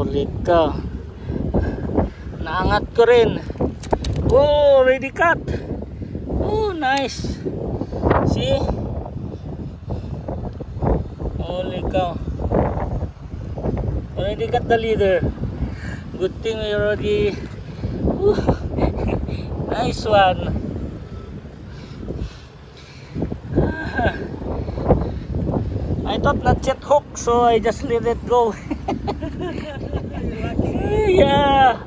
Holy cow. Naangat ko rin. Oh, ready cut. Oh, nice. See? Holy cow. Already got the leader. Good thing we already. Nice one. I thought not yet hooked, so I just let it go. Yeah.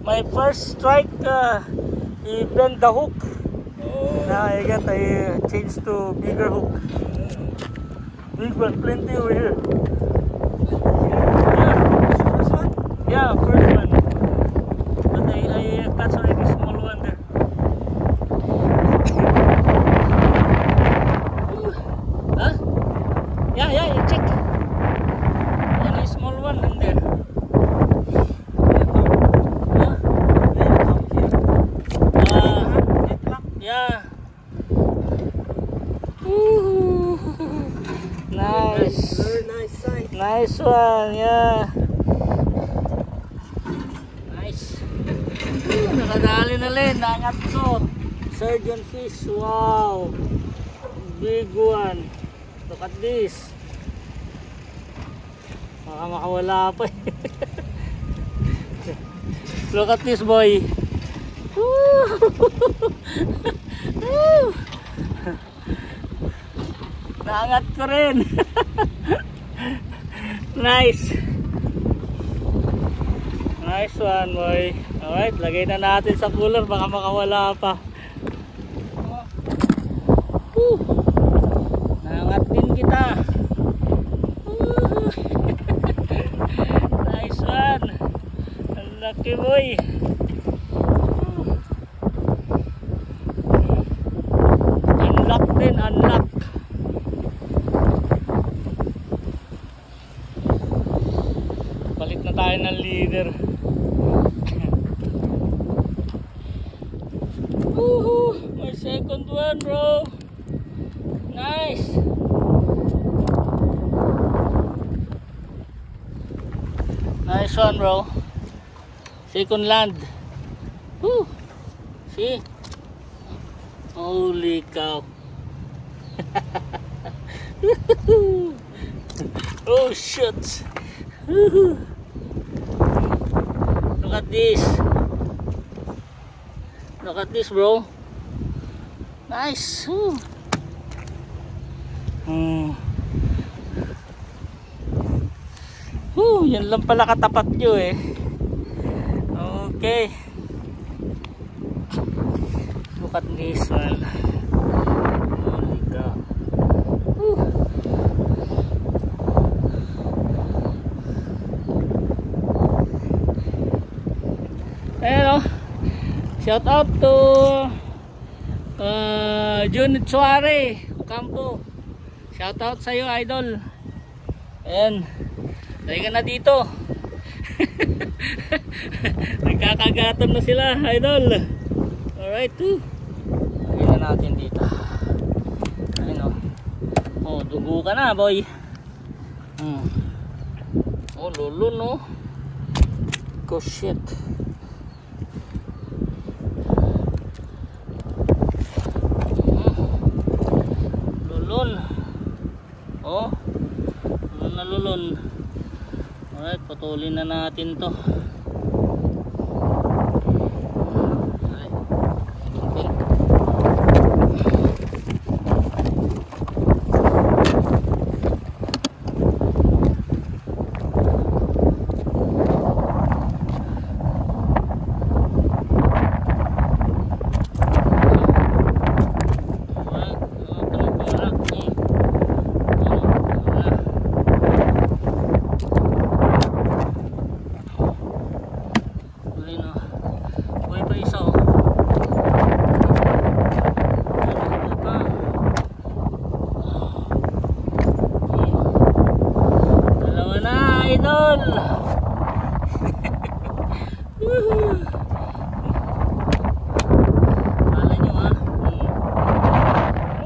My first strike, he bent the hook. Now I changed to bigger hook. Big one, plenty over here. Yeah, first one. But I catch already small one there. Huh? Yeah, you check. And a small one in there. Yeah. Nice. Very nice sight. Nice one, yeah. Nice. Nakadali na rin, naangat ko. Surgeon fish, wow. Big one. Look at this. Baka makawala pa. Look at this, boy. Naangat ko rin. Nice. Nice one, boy. Alright, lagay na natin sa cooler, baka makawala pa. Naangat din kita. Nice one. Ang laki, boy. Unlock din, unlock. Palit na tayo ng leader. My second one, bro. Nice. Nice one, bro. Second land. Woo. See? Holy cow. Oh shit. Look at this. Look at this, bro. Nice. Yan lang pala katapat nyo eh. Okay. Look at this one. Holy cow. Ayan o. Shout out to Jun Suare Ocampo. Shout out sa iyo, idol. Ayan. Dahil ka na dito. Nagkakagatan na sila, idol. Alright, too. Lagyan na natin dito. Ayun o. Oh, dugo ka na, boy. Oh, lulun, no. Go shit. Lulun. Oh. Lulun na lulun. Alright, putulin na natin to.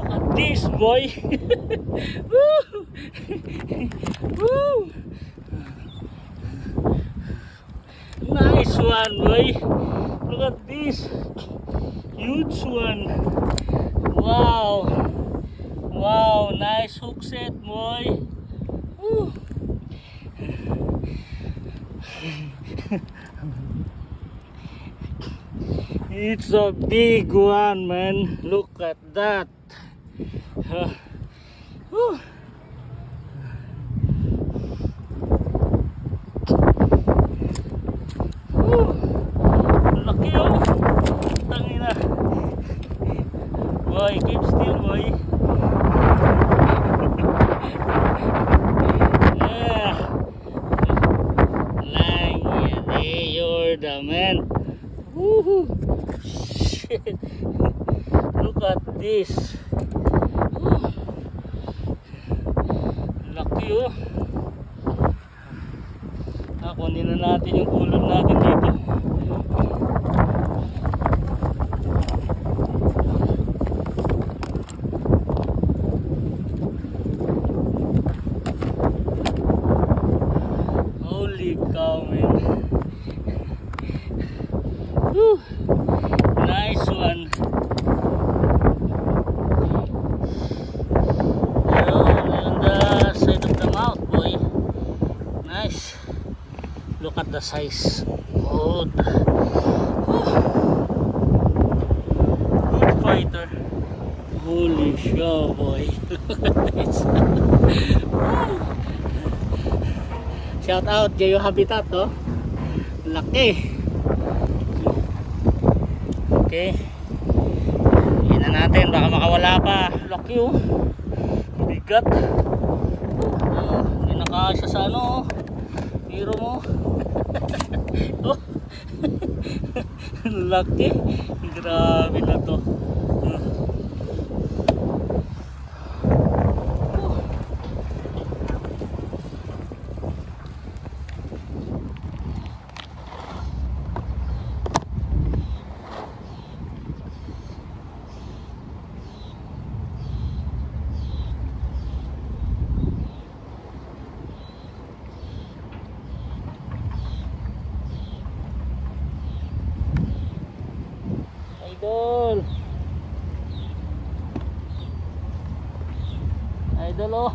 Look at this, boy. Woo! Nice one, boy. Look at this. Huge one. Wow. Wow, nice hook set, boy. Woo. It's a big one, man. Look at that. Woo. Laki oh. Tangina. Boy, keep still, boy. Yeah. Lang, yeah, you're the man. Woohoo. Shit. Look at this. Laki oh. Kunin na natin yung ulod natin dito. Holy cow, man. Woo. Nice one. On the side of the mouth, boy. Nice. Look at the size. Good. Good fighter. Holy show, boy. Look at this. Shout out Jayo Habitat, oh. Laki. Okay. Yan na natin, baka makawala pa. Laki oh. Bigat. Hindi nakasya sa ano. Hero mo. Oh. Laki. Grabe na to. Idol. Idol oh.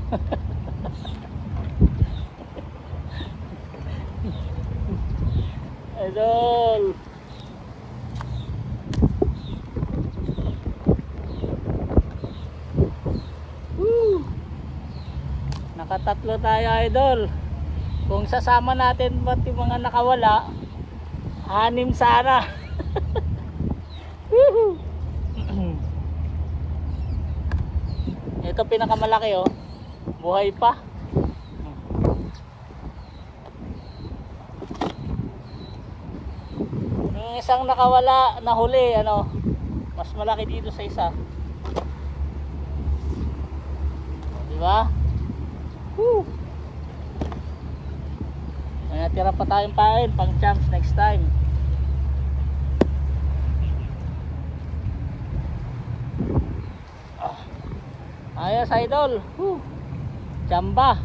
Idol. Woo. Nakatatlo tayo, idol. Kung sasama natin ba't yung mga nakawala, 6 sana. Ito pinakamalaki oh. Buhay pa. Yung isang nakawala, nahuli, ano, mas malaki dito sa isa. Di ba? Woo! May natira pa tayong pain pang chance next time. Ayos, idol. Jamba.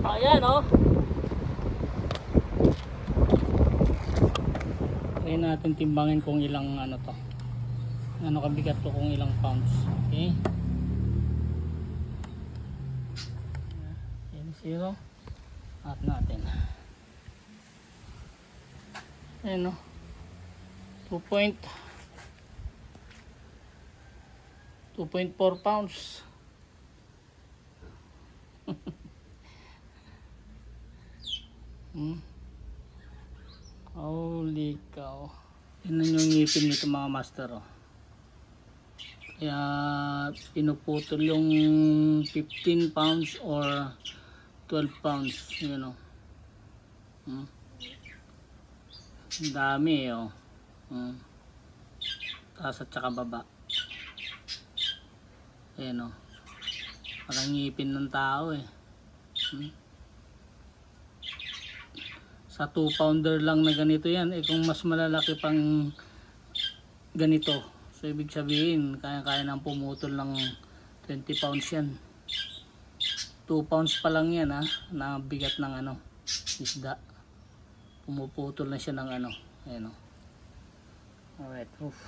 Ayan oh. Try natin timbangin kung ilang ano to. Ano kabigat to, kung ilang pounds. Okay. Zero at natin. Ayan o. 2.4 pounds. Holy cow. Tingnan nyo yung ngipin nito mga master oh. Kaya pinuputol yung 15 pounds or 12 pounds, you know. Ang dami oh. Taas at saka baba. Ayan oh. Parang ngipin ng tao eh. Sa 2 pounder lang na ganito yan. Eh kung mas malalaki pang ganito, so ibig sabihin kaya-kaya nang pumutol ng 20 pounds yan. 2 pounds pa lang yan ha, na bigat ng ano, isda. Pumuputol na siya ng ano, ayan o. Alright, oof.